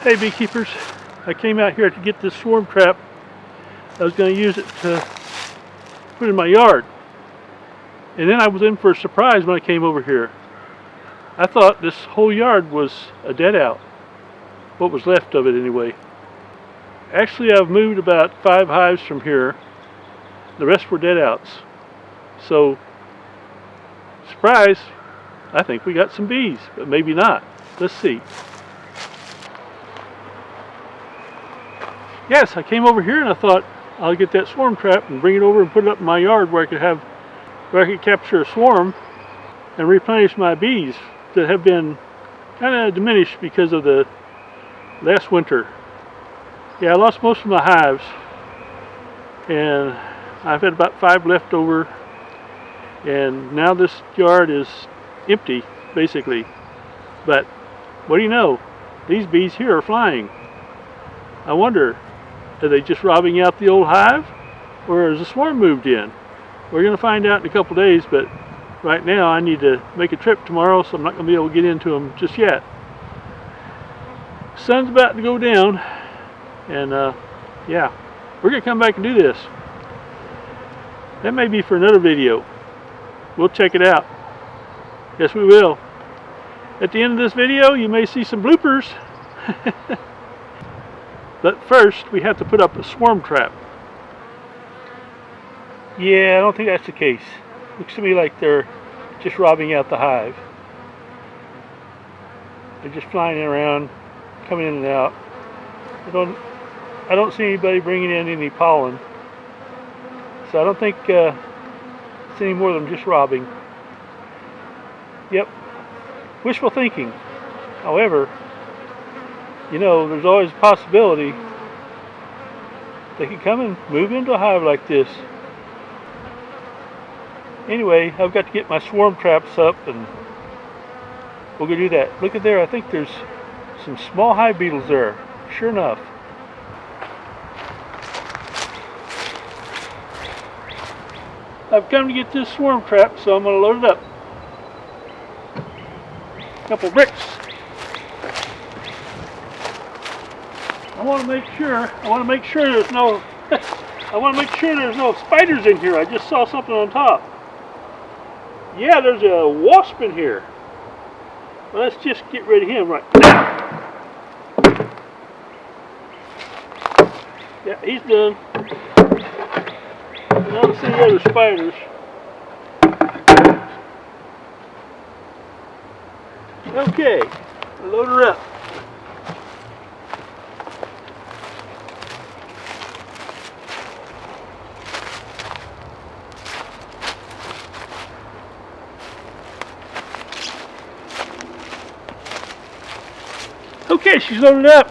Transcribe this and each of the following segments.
Hey beekeepers, I came out here to get this swarm trap. I was going to use it to put in my yard. And then I was in for a surprise when I came over here. I thought this whole yard was a dead out. What was left of it anyway. Actually, I've moved about 5 hives from here. The rest were dead outs. So, surprise, I think we got some bees, but maybe not. Let's see. Yes, I came over here and I thought I'll get that swarm trap and bring it over and put it up in my yard where I could capture a swarm and replenish my bees that have been kind of diminished because of the last winter. Yeah, I lost most of my hives and I've had about 5 left over, and now this yard is empty basically. But what do you know, these bees here are flying. I wonder, are they just robbing out the old hive, or has the swarm moved in? We're going to find out in a couple days, but right now I need to make a trip tomorrow, so I'm not going to be able to get into them just yet. Sun's about to go down, and yeah, we're going to come back and do this. That may be for another video. We'll check it out. Yes, we will. At the end of this video, you may see some bloopers. But first, we have to put up a swarm trap. Yeah, I don't think that's the case. Looks to me like they're just robbing out the hive. They're just flying around, coming in and out. I don't see anybody bringing in any pollen. So I don't think it's any more than just robbing. Yep, wishful thinking. However, you know, there's always a possibility they could come and move into a hive like this. Anyway, I've got to get my swarm traps up and we'll go do that. Look at there, I think there's some small hive beetles there. Sure enough. I've come to get this swarm trap, so I'm going to load it up. A couple bricks. I want to make sure there's no I want to make sure there's no spiders in here. I just saw something on top. Yeah, there's a wasp in here. Well, let's just get rid of him right now. Yeah, he's done. I don't see any other spiders. Okay, load her up. Okay, she's loaded up.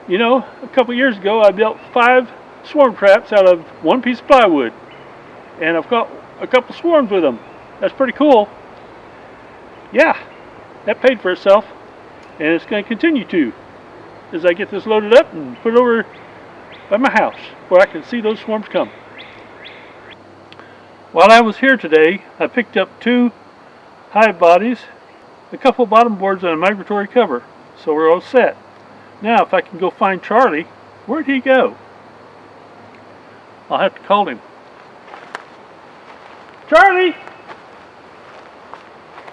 You know, a couple years ago I built 5 swarm traps out of 1 piece of plywood, and I've got a couple swarms with them. That's pretty cool. Yeah, that paid for itself, and it's going to continue to as I get this loaded up and put it over by my house where I can see those swarms come. While I was here today, I picked up 2 hive bodies, a couple bottom boards, and a migratory cover, so we're all set. Now if I can go find Charlie, where'd he go? I'll have to call him. Charlie!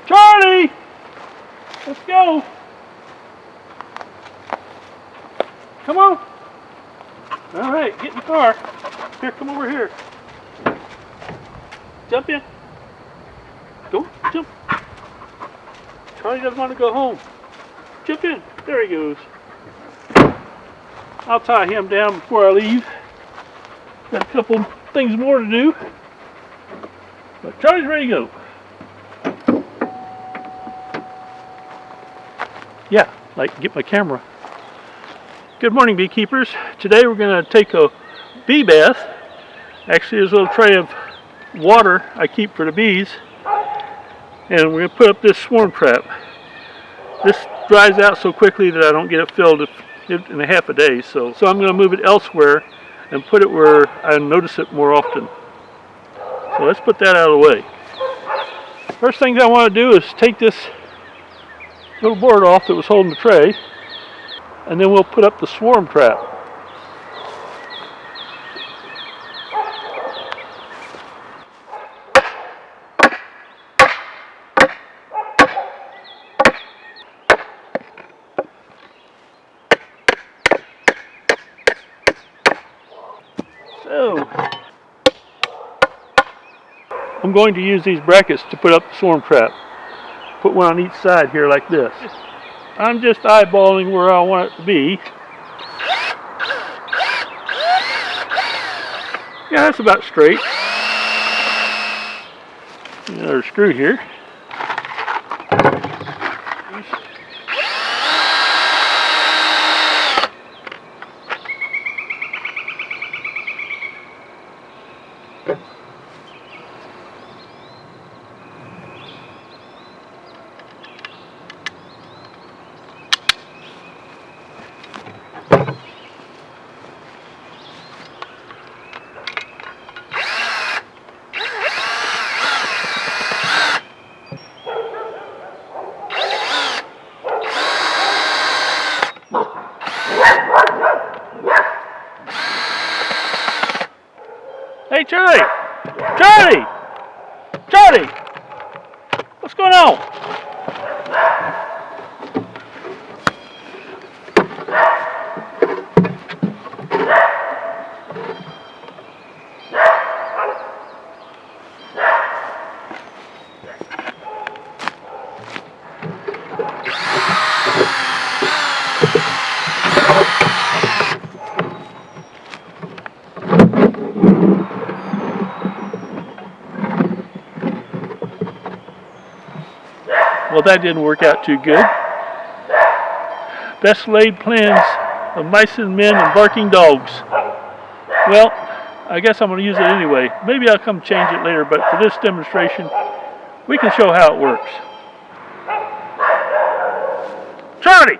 Charlie! Let's go! Come on! Alright, get in the car. Here, come over here. Jump in. Go, jump. Charlie doesn't want to go home. Jump in. There he goes. I'll tie him down before I leave. Got a couple things more to do. But Charlie's ready to go. Yeah, like get my camera. Good morning, beekeepers. Today we're going to take a bee bath. Actually, there's a little tray of water I keep for the bees. And we're going to put up this swarm trap. This dries out so quickly that I don't get it filled in a half a day. So I'm going to move it elsewhere and put it where I notice it more often. So let's put that out of the way. First thing I want to do is take this little board off that was holding the tray, and then we'll put up the swarm trap. So, I'm going to use these brackets to put up the swarm trap. Put one on each side here like this. I'm just eyeballing where I want it to be. Yeah, that's about straight. Another screw here. Hey, Charlie! Charlie! Charlie! What's going on? Well, that didn't work out too good. Best laid plans of mice and men and barking dogs. Well, I guess I'm going to use it anyway. Maybe I'll come change it later, but for this demonstration, we can show how it works. Charlie!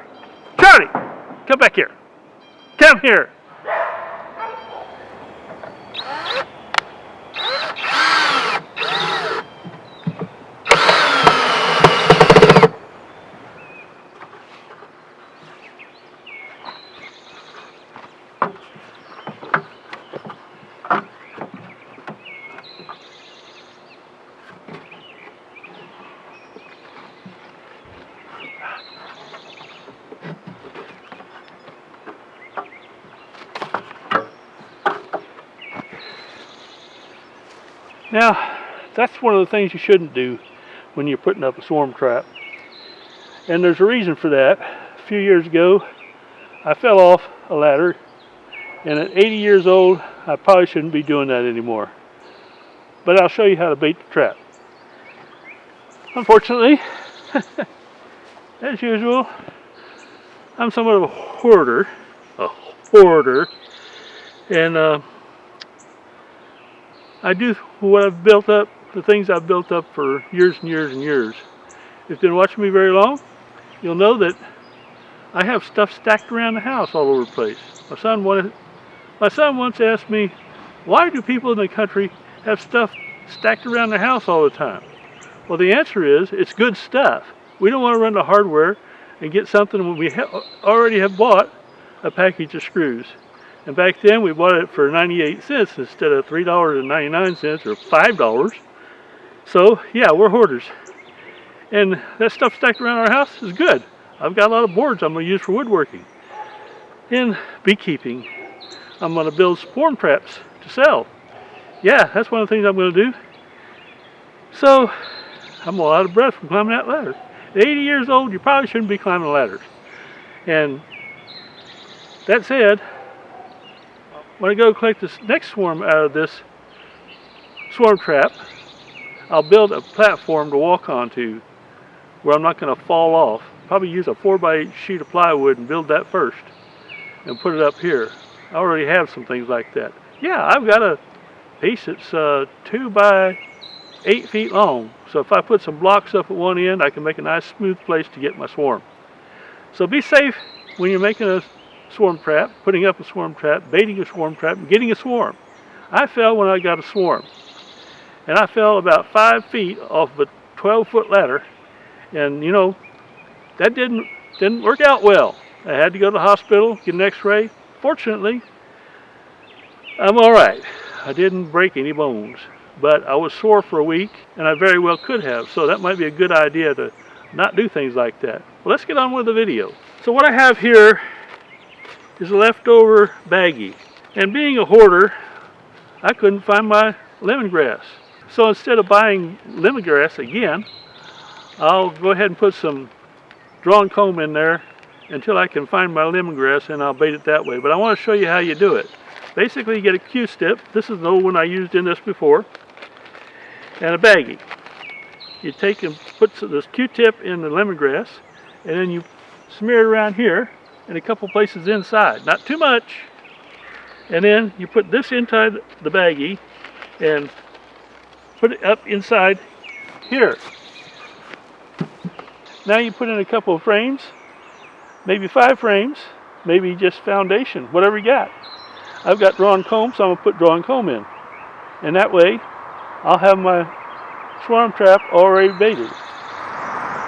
Charlie! Come back here. Come here. Now, that's one of the things you shouldn't do when you're putting up a swarm trap. And there's a reason for that. A few years ago, I fell off a ladder, and at 80 years old, I probably shouldn't be doing that anymore. But I'll show you how to bait the trap. Unfortunately, as usual, I'm somewhat of a hoarder. And I do what I've built up, the things I've built up for years and years and years. If you've been watching me very long, you'll know that I have stuff stacked around the house all over the place. My son once asked me, why do people in the country have stuff stacked around the house all the time? Well, the answer is, it's good stuff. We don't want to run to hardware and get something when we already have bought a package of screws. And back then we bought it for 98 cents instead of $3.99 or $5. So yeah, we're hoarders. And that stuff stacked around our house is good. I've got a lot of boards I'm going to use for woodworking. In beekeeping, I'm going to build swarm traps to sell. Yeah, that's one of the things I'm going to do. So I'm all out of breath from climbing that ladder. At 80 years old, you probably shouldn't be climbing ladders. And that said, when I go collect this next swarm out of this swarm trap, I'll build a platform to walk onto where I'm not going to fall off. Probably use a 4x8 sheet of plywood and build that first and put it up here. I already have some things like that. Yeah, I've got a piece that's 2 by 8 feet long. So if I put some blocks up at one end, I can make a nice smooth place to get my swarm. So be safe when you're making a swarm trap, putting up a swarm trap, baiting a swarm trap, and getting a swarm. I fell when I got a swarm. And I fell about 5 feet off of a 12-foot ladder. And you know, that didn't work out well. I had to go to the hospital, get an x-ray. Fortunately, I'm all right. I didn't break any bones, but I was sore for a week, and I very well could have. So that might be a good idea to not do things like that. Well, let's get on with the video. So what I have here is a leftover baggie. And being a hoarder, I couldn't find my lemongrass. So instead of buying lemongrass again, I'll go ahead and put some drawn comb in there until I can find my lemongrass, and I'll bait it that way. But I want to show you how you do it. Basically, you get a Q-tip. This is the old one I used in this before. And a baggie. You take and put this Q-tip in the lemongrass, and then you smear it around here and a couple places inside. Not too much. And then you put this inside the baggie and put it up inside here. Now you put in a couple of frames, maybe 5 frames, maybe just foundation, whatever you got. I've got drawn comb, so I'm going to put drawn comb in. And that way, I'll have my swarm trap already baited.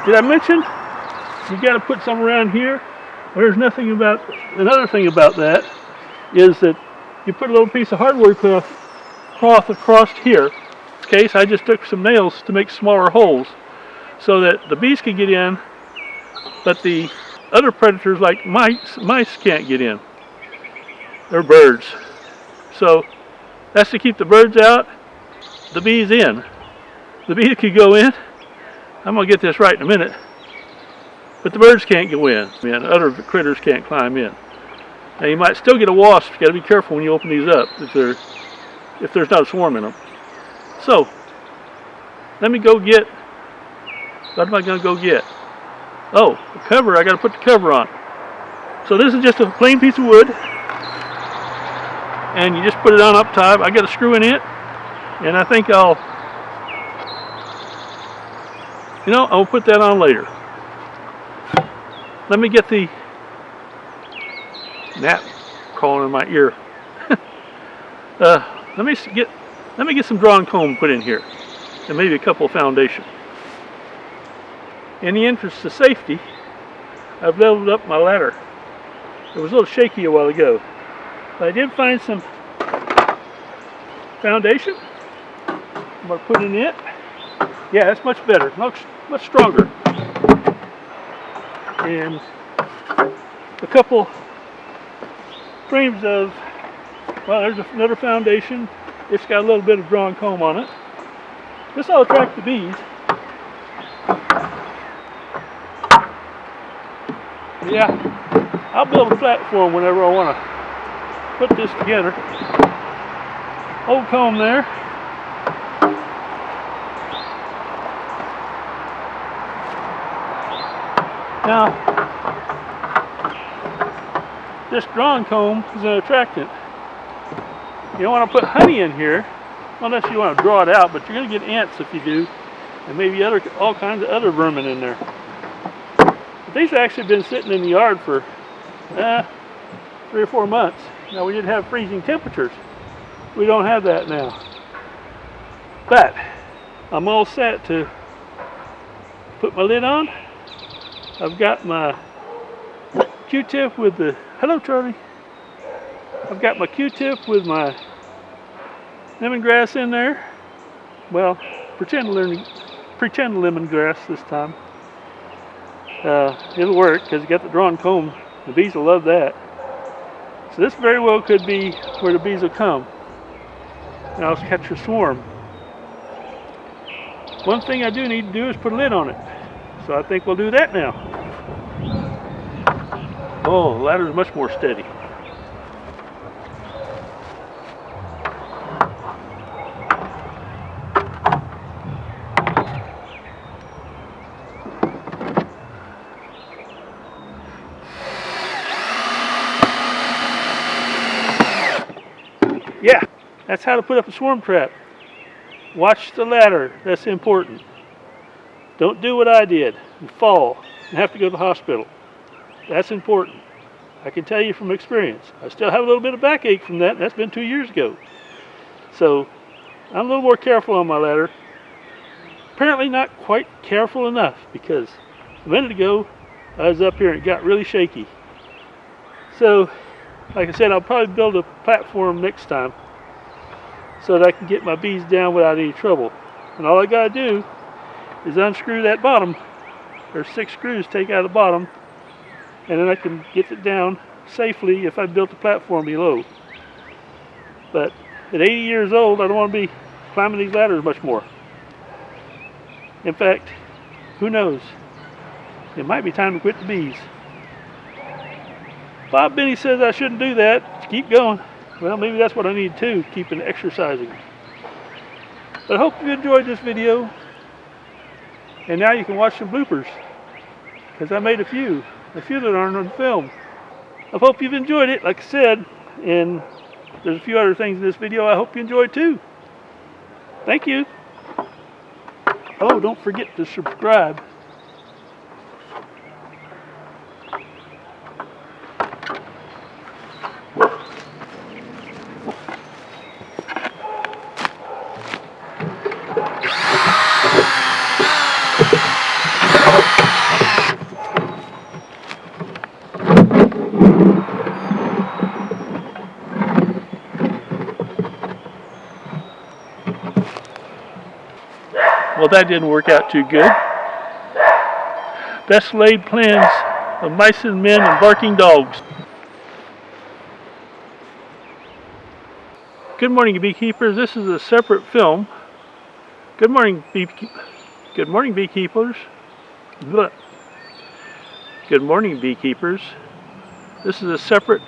Did I mention you got to put some around here? Well, there's nothing about, another thing about that is that you put a little piece of hardware cloth across here. In this case, I just took some nails to make smaller holes so that the bees can get in, but the other predators like mice can't get in. They're birds. So that's to keep the birds out, the bees in. The bees can go in. I'm going to get this right in a minute. But the birds can't go in. And other critters can't climb in. Now you might still get a wasp. You got to be careful when you open these up if there's not a swarm in them. So let me go get. What am I going to go get? Oh, the cover. I got to put the cover on. So this is just a plain piece of wood, and you just put it on up top. I got a screw in it, and I think I'll put that on later. Let me get the gnat crawling in my ear. Let me get some drawn comb put in here, and maybe a couple of foundation. In the interest of safety, I've leveled up my ladder. It was a little shaky a while ago, but I did find some foundation. I'm going to put in it. Yeah, that's much better, much stronger. And a couple frames of, well, there's another foundation. It's got a little bit of drawn comb on it. This will attract the bees. Yeah, I'll build a platform whenever I want to put this together. Old comb there. Now, this drawn comb is an attractant. You don't want to put honey in here unless you want to draw it out, but you're going to get ants if you do, and maybe all kinds of other vermin in there. But these have actually been sitting in the yard for 3 or 4 months. Now, we did have freezing temperatures. We don't have that now. But I'm all set to put my lid on. I've got my Q-tip with the, hello Charlie. I've got my Q-tip with my lemongrass in there. Well, pretend lemongrass this time. It'll work because you got the drawn comb. The bees will love that. So this very well could be where the bees will come, and I'll catch a swarm. One thing I do need to do is put a lid on it. So I think we'll do that now. Oh, the ladder is much more steady. Yeah, that's how to put up a swarm trap. Watch the ladder, that's important. Don't do what I did and fall and have to go to the hospital. That's important. I can tell you from experience. I still have a little bit of backache from that. That's been 2 years ago. So I'm a little more careful on my ladder. Apparently not quite careful enough, because a minute ago I was up here and it got really shaky. So, like I said, I'll probably build a platform next time so that I can get my bees down without any trouble. And all I gotta do is unscrew that bottom. There's 6 screws take out of the bottom, and then I can get it down safely if I built a platform below. But at 80 years old, I don't want to be climbing these ladders much more. In fact, who knows? It might be time to quit the bees. Bob Benny says I shouldn't do that. Keep going. Well, maybe that's what I need too, keeping exercising. But I hope you enjoyed this video. And now you can watch some bloopers, because I made a few that aren't on film. I hope you've enjoyed it, like I said, and there's a few other things in this video I hope you enjoyed too. Thank you. Oh, don't forget to subscribe. Well, that didn't work out too good. Best laid plans of mice and men and barking dogs. Good morning, beekeepers. This is a separate film. Good morning, Good morning, beekeepers. Blah. Good morning, beekeepers. This is a separate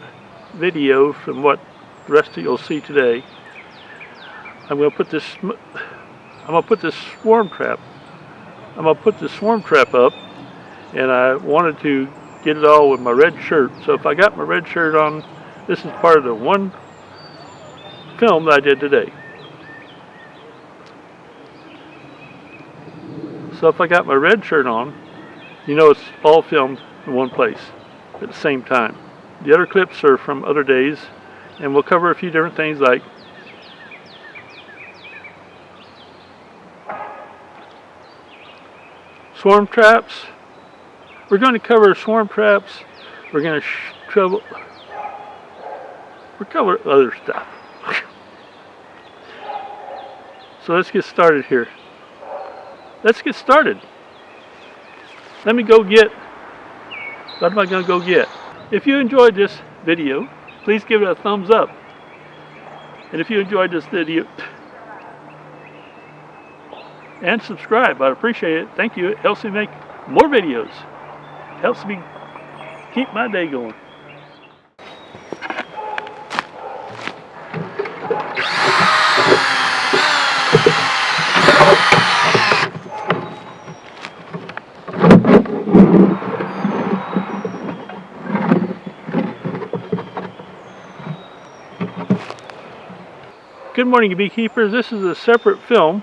video from what the rest of you'll see today. I'm going to put this swarm trap. I'm going to put this swarm trap up, and I wanted to get it all with my red shirt. So if I got my red shirt on, this is part of the one film that I did today. So if I got my red shirt on, you know it's all filmed in one place at the same time. The other clips are from other days, and we'll cover a few different things like swarm traps. We're going to cover swarm traps. We're going to cover other stuff. So let's get started here. Let's get started. Let me go get, what am I going to go get? If you enjoyed this video, please give it a thumbs up. And if you enjoyed this video, and subscribe, I'd appreciate it. Thank you. It helps me make more videos. It helps me keep my day going. Good morning, beekeepers. This is a separate film.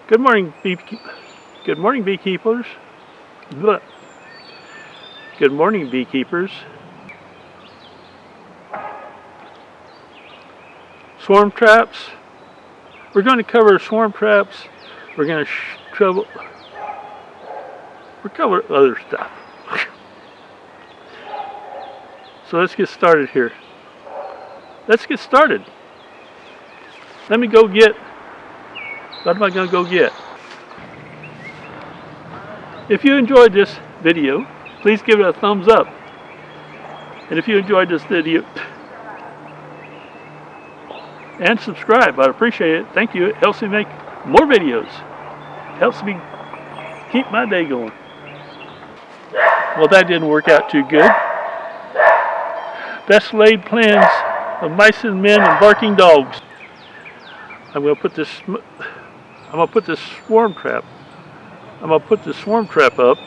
Good morning, beekeepers. Blah. Good morning, beekeepers. Swarm traps. We're going to cover swarm traps. We're going to cover other stuff. So let's get started here. Let's get started. Let me go get, what am I going to go get? If you enjoyed this video, please give it a thumbs up. And if you enjoyed this video, and subscribe, I'd appreciate it. Thank you. It helps me make more videos. It helps me keep my day going. Well, that didn't work out too good. Best laid plans of mice and men and barking dogs. I'm going to put this swarm trap. I'm going to put this swarm trap up,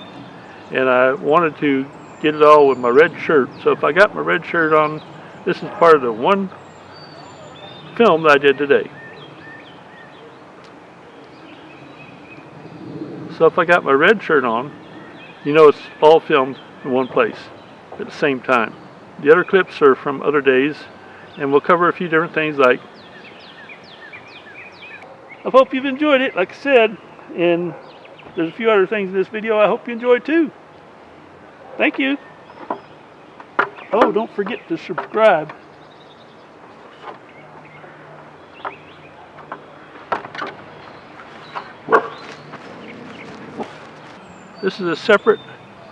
and I wanted to get it all with my red shirt. So if I got my red shirt on, this is part of the one film that I did today. So if I got my red shirt on, you know it's all filmed in one place at the same time. The other clips are from other days, and we'll cover a few different things like, I hope you've enjoyed it, like I said, and there's a few other things in this video I hope you enjoyed too. Thank you. Oh, don't forget to subscribe. This is a separate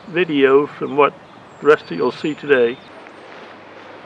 video from what the rest of you'll see today.